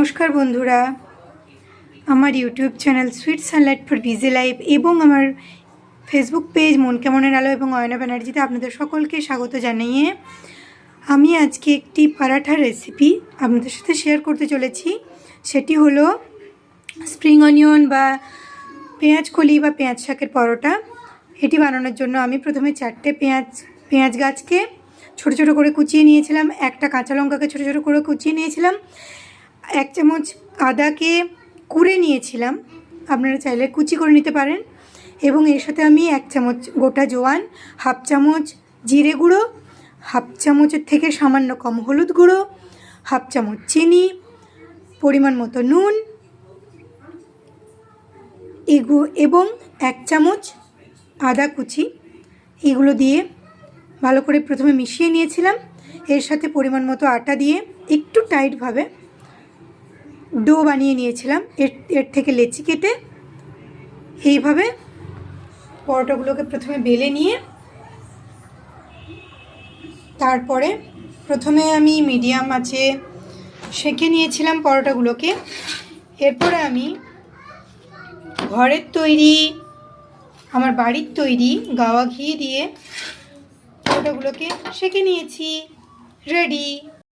নমস্কার বন্ধুরা, আমার YouTube channel sweet Sunlight for busy life এবং আমার ফেসবুক পেজ মন কেমনের আলো এবং অয়না ব্যানার্জিতে আপনাদের সকলকে স্বাগত জানিয়ে আমি আজকে একটি পরাঠার রেসিপি আপনাদের সাথে শেয়ার করতে চলেছি। সেটি হলো স্প্রিং অনিয়ন বা পেঁয়াজ কলি বা পেঁয়াজ শাকের পরোটা। এটি বানানোর জন্য আমি প্রথমে 4টে পেঁয়াজ গাছকে ছোটো ছোটো করে কুচিয়ে নিয়েছিলাম, একটা কাঁচা লঙ্কাকে ছোটো ছোটো করে কুচিয়ে নিয়েছিলাম, 1 চামচ আদাকে কুড়ে নিয়েছিলাম, আপনারা চাইলে কুচি করে নিতে পারেন, এবং এর সাথে আমি 1 চামচ গোটা জোয়ান, 1/2 চামচ জিরে গুঁড়ো, 1/2 চামচের থেকে সামান্য কম হলুদ গুঁড়ো, 1/2 চামচ চিনি, পরিমাণ মতো নুন এবং 1 চামচ আদা কুচি, এগুলো দিয়ে ভালো করে প্রথমে মিশিয়ে নিয়েছিলাম। এর সাথে পরিমাণ মতো আটা দিয়ে একটু টাইটভাবে ডো বানিয়ে নিয়েছিলাম। এর থেকে লেচি কেটে এইভাবে পরোটাগুলোকে প্রথমে বেলে নিয়ে তারপরে প্রথমে আমি মিডিয়াম আঁচে সেঁকে নিয়েছিলাম পরোটাগুলোকে। এরপরে আমি ঘরের তৈরি, আমার বাড়ির তৈরি গাওয়া ঘি দিয়ে পরোটাগুলোকে সেঁকে নিয়েছি। রেডি।